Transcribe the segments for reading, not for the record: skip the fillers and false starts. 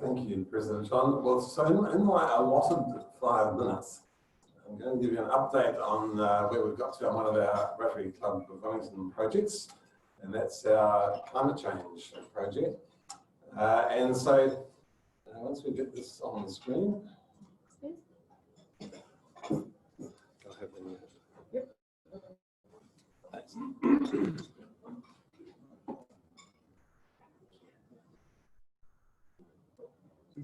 Thank you, President John. Well, so in my allotted 5 minutes, I'm going to give you an update on where we've got to on one of our Rotary Club of Wellington projects, and that's our climate change project. And so, once we get this on the screen, I'll have them. Yep. Thanks.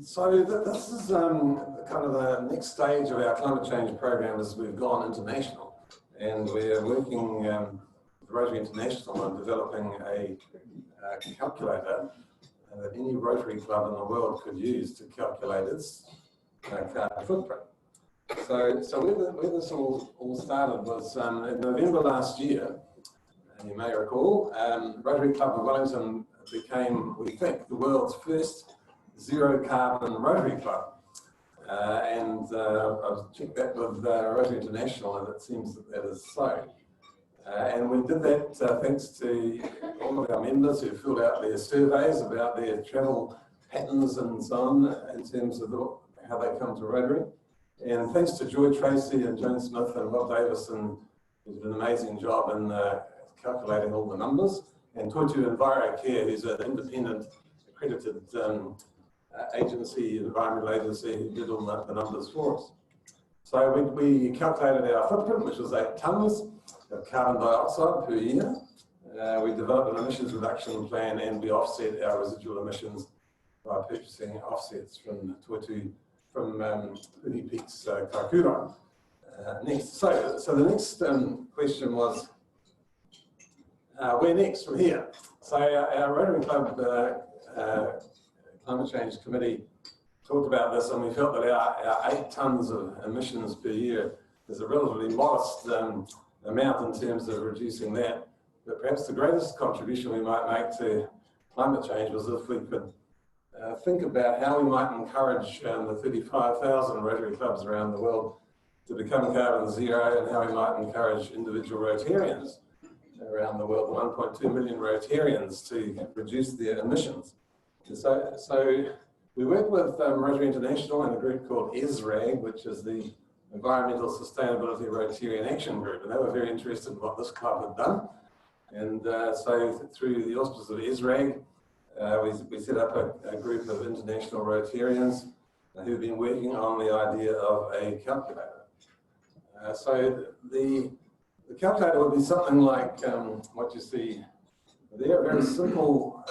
So this is kind of the next stage of our climate change program as we've gone international, and we're working with Rotary International on developing a calculator that any Rotary Club in the world could use to calculate its carbon footprint. So where this all started was in November last year, and you may recall, Rotary Club of Wellington became, we think, the world's first zero carbon Rotary Club. I've checked that with Rotary International, and it seems that that is so. And we did that thanks to all of our members who filled out their surveys about their travel patterns and so on in terms of how they come to Rotary. And thanks to Joy Tracy and Joan Smith and Rob Davison, who did an amazing job in calculating all the numbers, and Toitu EnviroCare, who's an independent accredited agency, environmental agency, who did all the numbers for us. So we calculated our footprint, which was 8 tonnes of carbon dioxide per year. We developed an emissions reduction plan, and we offset our residual emissions by purchasing offsets from Toitu, from Uni Peaks Kaikoura. Next, so the next question was, where next from here? So our Rotary Club Climate Change Committee talked about this, and we felt that our 8 tonnes of emissions per year is a relatively modest amount in terms of reducing that. But perhaps the greatest contribution we might make to climate change was if we could think about how we might encourage the 35,000 Rotary Clubs around the world to become carbon zero, and how we might encourage individual Rotarians around the world, 1.2 million Rotarians, to reduce their emissions. So we work with Rotary International and a group called ESRAG, which is the Environmental Sustainability Rotarian Action Group, and they were very interested in what this club had done. And so through the auspices of ESRAG, we set up a group of international Rotarians who've been working on the idea of a calculator. So the calculator would be something like what you see there, a very simple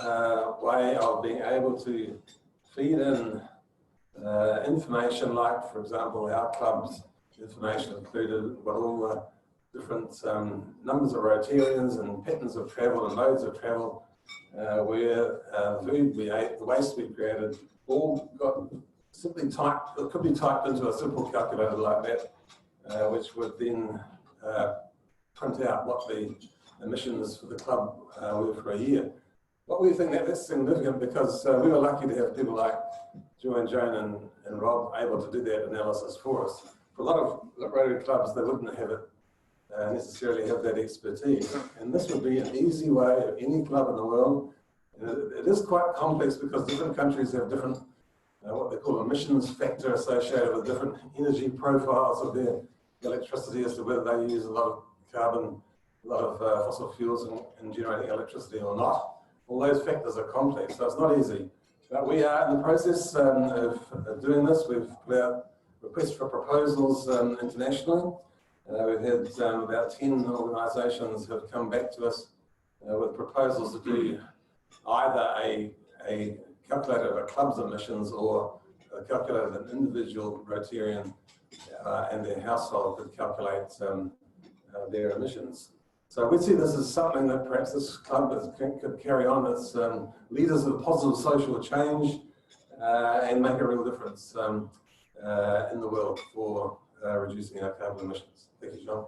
way of being able to feed in information like, for example, our club's information included what all the different numbers of Rotarians and patterns of travel and modes of travel, where food we ate, the waste we created, all got simply typed, it could be typed into a simple calculator like that, which would then print out what the emissions for the club were for a year. What we think that's significant because we were lucky to have people like Joy and Joan and Rob able to do that analysis for us. For a lot of Rotary Clubs, they wouldn't have it necessarily have that expertise. And this would be an easy way of any club in the world. And it is quite complex because different countries have different, what they call emissions factor associated with different energy profiles of their electricity as to whether they use a lot of carbon, a lot of fossil fuels in generating electricity or not. All those factors are complex, so it's not easy. But we are in the process of doing this. We've put out requests for proposals internationally. We've had about 10 organisations have come back to us with proposals to do either a calculator of a club's emissions or a calculator of an individual Rotarian and their household could calculate their emissions. So we see this as something that perhaps this club could carry on as leaders of positive social change and make a real difference in the world for reducing our carbon emissions. Thank you, John.